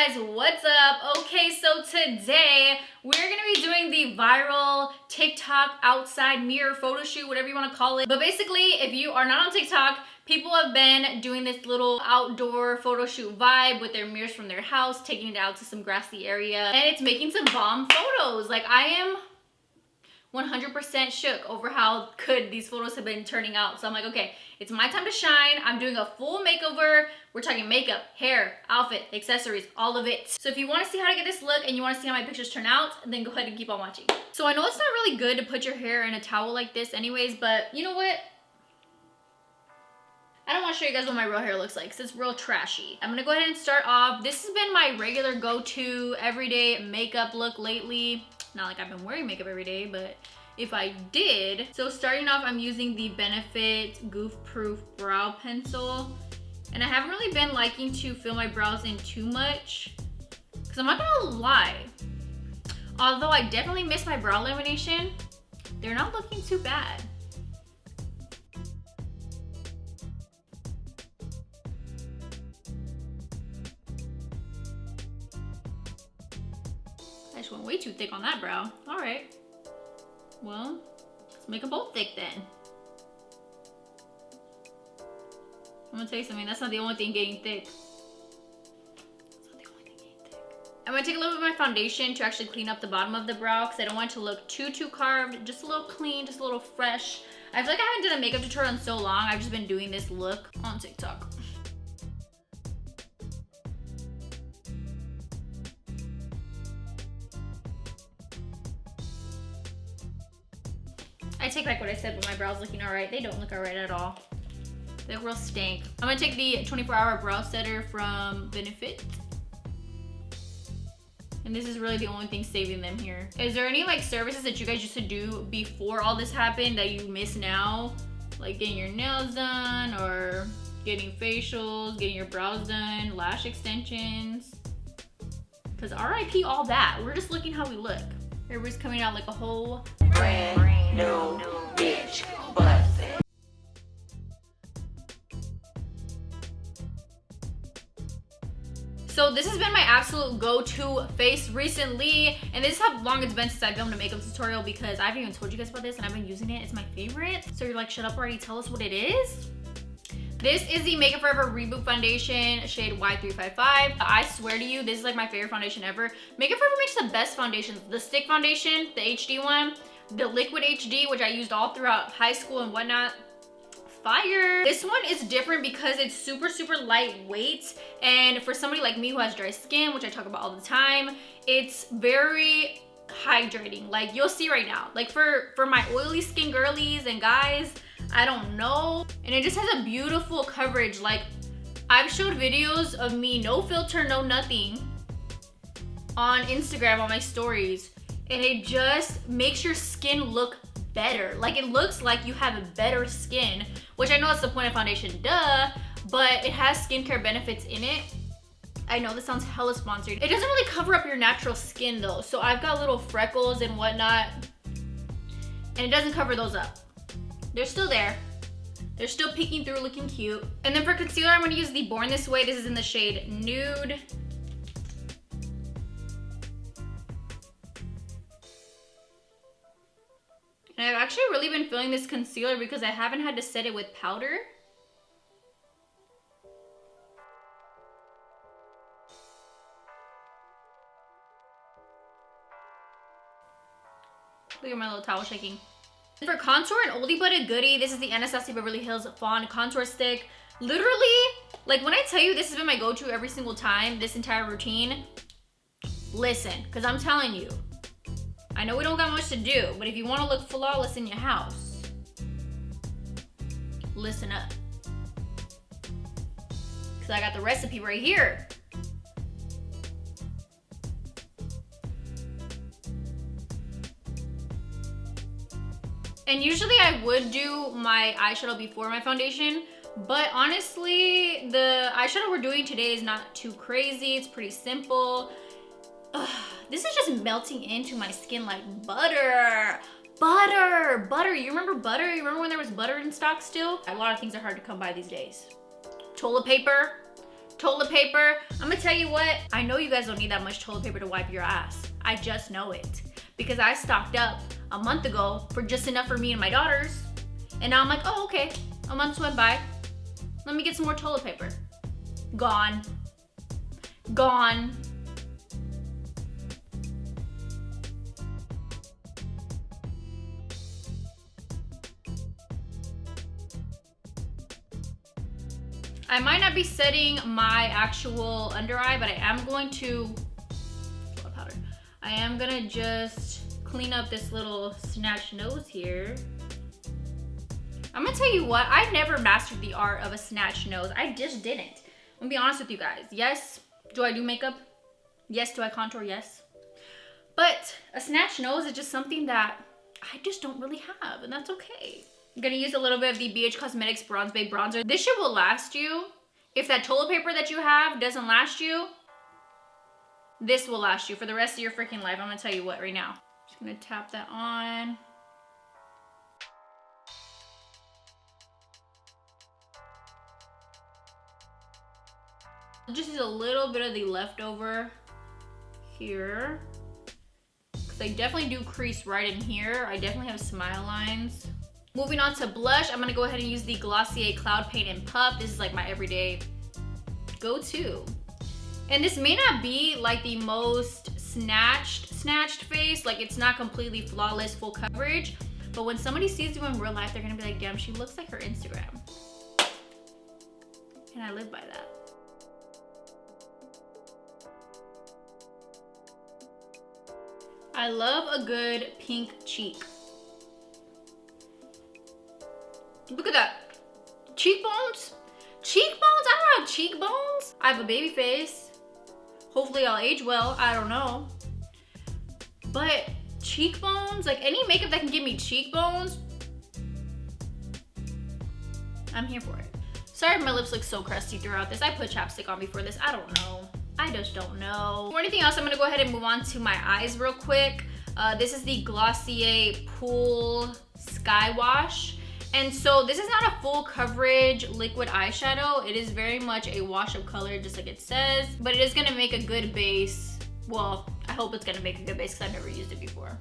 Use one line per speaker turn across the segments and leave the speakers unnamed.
guys, what's up? Okay, so today we're gonna be doing the viral TikTok outside mirror photo shoot, whatever you want to call it. But basically, if you are not on TikTok, people have been doing this little outdoor photo shoot vibe with their mirrors from their house, taking it out to some grassy area, and it's making some bomb photos. Like, I am 100% shook over how good these photos have been turning out. So I'm like, okay, it's my time to shine. I'm doing a full makeover. We're talking makeup, hair, outfit, accessories, all of it. So if you want to see how to get this look and you want to see how my pictures turn out, then go ahead and keep on watching. So I know it's not really good to put your hair in a towel like this anyways, but you know what? I don't want to show you guys what my real hair looks like because it's real trashy. I'm going to go ahead and start off. This has been my regular go-to everyday makeup look lately. Not like I've been wearing makeup every day, but if I did. So starting off, I'm using the Benefit Goof Proof Brow Pencil. And I haven't really been liking to fill my brows in too much, because I'm not gonna lie, although I definitely miss my brow lamination, they're not looking too bad. I just went way too thick on that brow. All right, well, let's make them both thick then. I'm gonna tell you something, that's not the only thing getting thick. That's not the only thing getting thick. I'm gonna take a little bit of my foundation to actually clean up the bottom of the brow because I don't want it to look too carved, just a little clean, just a little fresh. I feel like I haven't done a makeup tutorial in so long. I've just been doing this look on TikTok. I take back what I said, but my brow's looking all right. They don't look all right at all. They real stink. I'm gonna take the 24-hour brow setter from Benefit. And this is really the only thing saving them here. Is there any like services that you guys used to do before all this happened that you miss now? Like getting your nails done or getting facials, getting your brows done, lash extensions? Because RIP all that. We're just looking how we look. Everybody's coming out like a whole brand new bitch butt. So this has been my absolute go-to face recently, and this is how long it's been since I filmed a makeup tutorial because I haven't even told you guys about this and I've been using it. It's my favorite. So you're like, shut up already, tell us what it is. This is the Makeup Forever Reboot Foundation, shade Y355. I swear to you, this is like my favorite foundation ever. Makeup Forever makes the best foundations. The stick foundation, the HD one, the liquid HD, which I used all throughout high school and whatnot. Fire. This one is different because it's super lightweight, and for somebody like me who has dry skin, which I talk about all the time, it's very hydrating. Like you'll see right now, like for my oily skin girlies and guys, I don't know, and it just has a beautiful coverage. Like I've showed videos of me no filter, no nothing on Instagram on my stories, and it just makes your skin look better. Like it looks like you have a better skin, which I know that's the point of foundation, duh, but it has skincare benefits in it. I know this sounds hella sponsored. It doesn't really cover up your natural skin though. So I've got little freckles and whatnot, and it doesn't cover those up. They're still there. They're still peeking through, looking cute. And then for concealer, I'm gonna use the Born This Way. This is in the shade Nude. And I've actually really been feeling this concealer because I haven't had to set it with powder. Look at my little towel shaking. For contour, an oldie but a goodie. This is the Anastasia Beverly Hills Fawn Contour Stick. Literally, like when I tell you this has been my go-to every single time, this entire routine, listen, because I'm telling you, I know we don't got much to do, but if you want to look flawless in your house, listen up. Because I got the recipe right here. And usually I would do my eyeshadow before my foundation, but honestly, the eyeshadow we're doing today is not too crazy. It's pretty simple. Ugh, this is just melting into my skin like butter. Butter. You remember butter? You remember when there was butter in stock still? A lot of things are hard to come by these days. Toilet paper, Toilet paper. I'm gonna tell you what, I know you guys don't need that much toilet paper to wipe your ass. I just know it. Because I stocked up a month ago for just enough for me and my daughters. And now I'm like, oh, okay, a month's went by. Let me get some more toilet paper. Gone. Gone. I might not be setting my actual under eye, but I am going to, powder. I am gonna just clean up this little snatched nose here. I'm gonna tell you what, I never mastered the art of a snatched nose. I just didn't. I'm gonna be honest with you guys. Yes, do I do makeup? Yes, do I contour? Yes. But a snatched nose is just something that I just don't really have, and that's okay. I'm gonna use a little bit of the BH Cosmetics Bronze Bay Bronzer. This shit will last you. If that toilet paper that you have doesn't last you, this will last you for the rest of your freaking life. I'm gonna tell you what right now. Just gonna tap that on. Just use a little bit of the leftover here. Cause I definitely do crease right in here. I definitely have smile lines. Moving on to blush, I'm gonna go ahead and use the Glossier Cloud Paint and Puff. This is like my everyday go-to. And this may not be like the most snatched face, like it's not completely flawless, full coverage, but when somebody sees you in real life, they're gonna be like, damn, she looks like her Instagram. And I live by that. I love a good pink cheek. Look at that. Cheekbones? Cheekbones? I don't have cheekbones. I have a baby face. Hopefully I'll age well. I don't know. But cheekbones, like any makeup that can give me cheekbones, I'm here for it. Sorry if my lips look so crusty throughout this. I put chapstick on before this. I don't know. I just don't know. For anything else, I'm gonna go ahead and move on to my eyes real quick. This is the Glossier Pool Sky Wash. And so this is not a full coverage liquid eyeshadow. It is very much a wash of color, just like it says, but it is gonna make a good base. Well, I hope it's gonna make a good base because I've never used it before.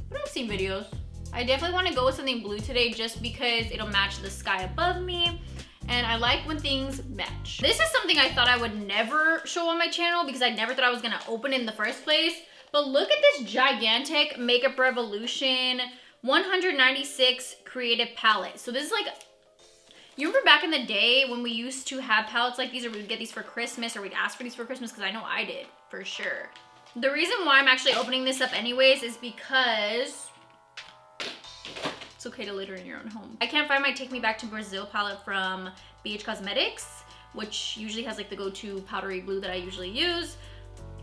But I've seen videos. I definitely wanna go with something blue today just because it'll match the sky above me. And I like when things match. This is something I thought I would never show on my channel because I never thought I was gonna open it in the first place. But look at this gigantic Makeup Revolution 196 creative palette. So this is like, you remember back in the day when we used to have palettes like these, or we would get these for Christmas, or we'd ask for these for Christmas, because I know I did for sure. The reason why I'm actually opening this up anyways is because it's okay to litter in your own home. I can't find my Take Me Back to Brazil palette from BH Cosmetics, which usually has like the go-to powdery blue that I usually use.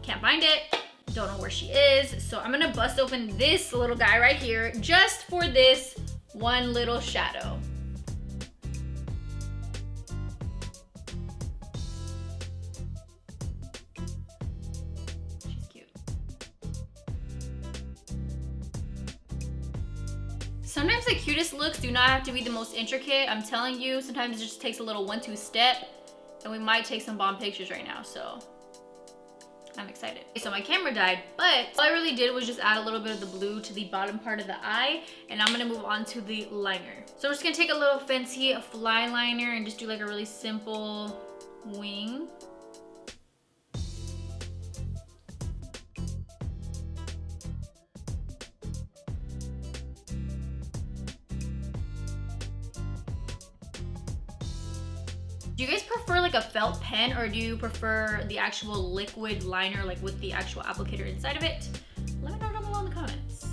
Can't find it. Don't know where she is. So I'm gonna bust open this little guy right here just for this one little shadow. She's cute. Sometimes the cutest looks do not have to be the most intricate. I'm telling you, sometimes it just takes a little 1-2 step, and we might take some bomb pictures right now, so I'm excited. So my camera died, but all I really did was just add a little bit of the blue to the bottom part of the eye, and I'm gonna move on to the liner. So I'm just gonna take a little fancy fly liner and just do like a really simple wing. Do you guys prefer like a felt pen, or do you prefer the actual liquid liner, like with the actual applicator inside of it? Let me know down below in the comments.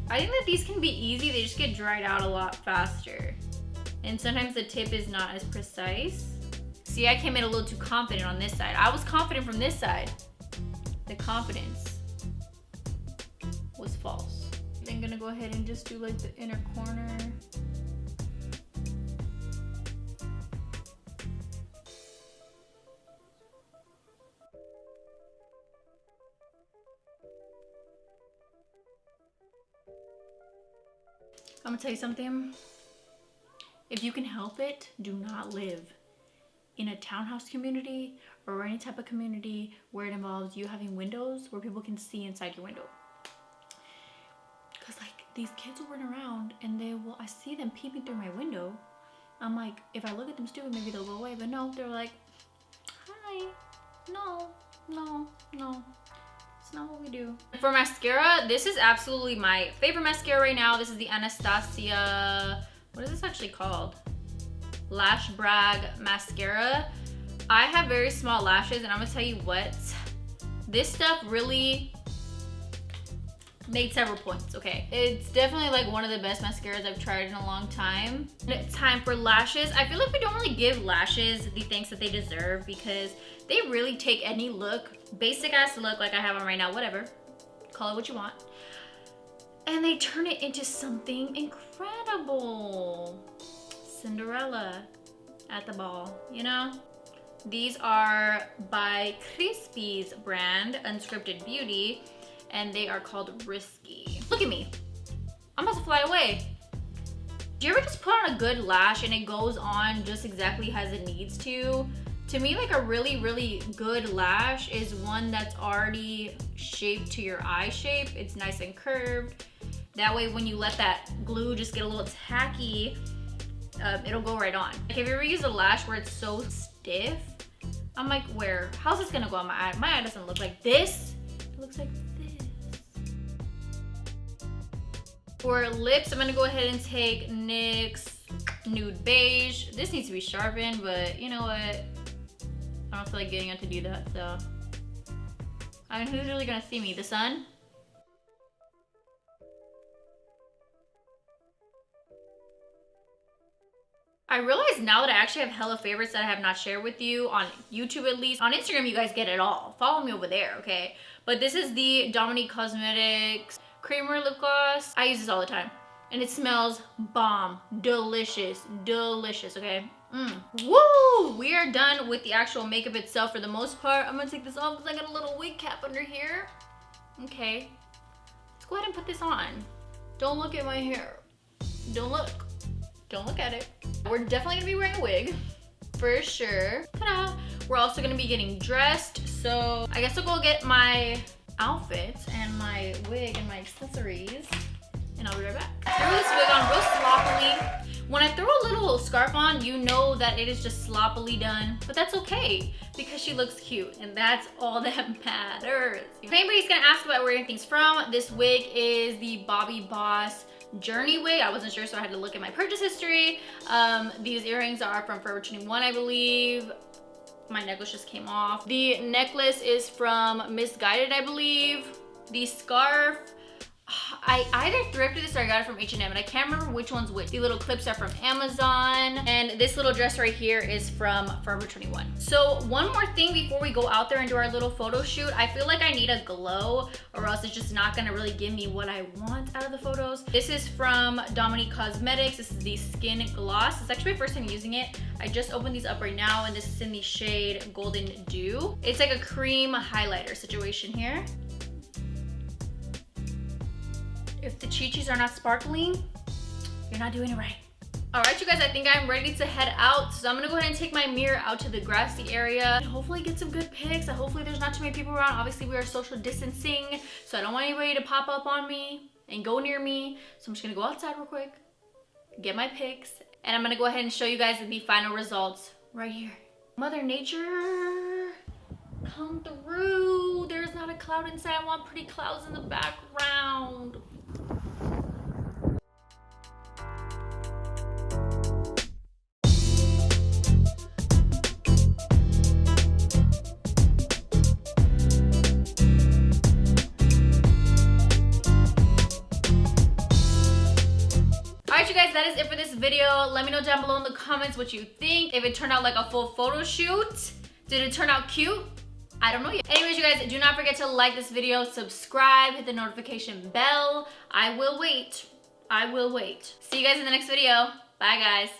I think that these can be easy. They just get dried out a lot faster. And sometimes the tip is not as precise. See, I came in a little too confident on this side. I was confident from this side. The confidence was false. I'm gonna go ahead and just do like the inner corner. I'm gonna tell you something. If you can help it, do not live. in a townhouse community or any type of community where it involves you having windows where people can see inside your window. Because like these kids will run around and I see them peeping through my window. I'm like, if I look at them stupid, maybe they'll go away. But no, they're like, hi, no. It's not what we do. For mascara, this is absolutely my favorite mascara right now. This is the Anastasia, what is this actually called? Lash Brag Mascara. I have very small lashes, and I'm gonna tell you what, this stuff really made several points, okay? It's definitely like one of the best mascaras I've tried in a long time. Time for lashes. I feel like we don't really give lashes the thanks that they deserve because they really take any look, basic ass look like I have on right now, whatever, call it what you want, and they turn it into something incredible. Cinderella at the ball, you know? These are by Crispy's brand, Unscripted Beauty, and they are called Risky. Look at me, I'm about to fly away. Do you ever just put on a good lash and it goes on just exactly as it needs to? To me, like a really, really good lash is one that's already shaped to your eye shape. It's nice and curved. That way when you let that glue just get a little tacky, it'll go right on. Like, have you ever used a lash where it's so stiff? I'm like, how's this gonna go on my eye? My eye doesn't look like this. It looks like this. For lips, I'm gonna go ahead and take NYX Nude Beige. This needs to be sharpened, but you know what? I don't feel like getting out to do that, so. I mean, who's really gonna see me? The sun? I realize now that I actually have hella favorites that I have not shared with you, on YouTube at least. On Instagram, you guys get it all. Follow me over there, okay? But this is the Dominie Cosmetics Creamer Lip Gloss. I use this all the time. And it smells bomb. Delicious, okay? Woo! We are done with the actual makeup itself for the most part. I'm gonna take this off because I got a little wig cap under here. Okay. Let's go ahead and put this on. Don't look at my hair. Don't look at it. We're definitely gonna be wearing a wig, for sure. Ta-da! We're also gonna be getting dressed, so I guess I'll go get my outfits and my wig and my accessories, and I'll be right back. I threw this wig on real sloppily. When I throw a little scarf on, you know that it is just sloppily done, but that's okay because she looks cute, and that's all that matters. If anybody's gonna ask about where everything's from, this wig is the Bobbi Boss Journey wig. I wasn't sure, so I had to look at my purchase history. These earrings are from Forever 21, I believe. My necklace just came off. The necklace is from Misguided, I believe. The scarf, I either thrifted this or I got it from H&M, and I can't remember which one's which. The little clips are from Amazon, and this little dress right here is from Forever 21. So one more thing before we go out there and do our little photo shoot. I feel like I need a glow or else it's just not gonna really give me what I want out of the photos. This is from Dominie Cosmetics. This is the Skin Gloss. It's actually my first time using it. I just opened these up right now, and this is in the shade Golden Dew. It's like a cream highlighter situation here. If the chi-chis are not sparkling, you're not doing it right. All right, you guys, I think I'm ready to head out. So I'm gonna go ahead and take my mirror out to the grassy area and hopefully get some good pics. Hopefully there's not too many people around. Obviously we are social distancing, so I don't want anybody to pop up on me and go near me. So I'm just gonna go outside real quick, get my pics, and I'm gonna go ahead and show you guys the final results right here. Mother Nature, come through. There's not a cloud inside. I want pretty clouds in the background. Alright, you guys, that is it for this video. Let me know down below in the comments what you think. If it turned out like a full photo shoot. Did it turn out cute? I don't know yet. Anyways, you guys, do not forget to like this video, subscribe, hit the notification bell. I will wait. See you guys in the next video. Bye, guys.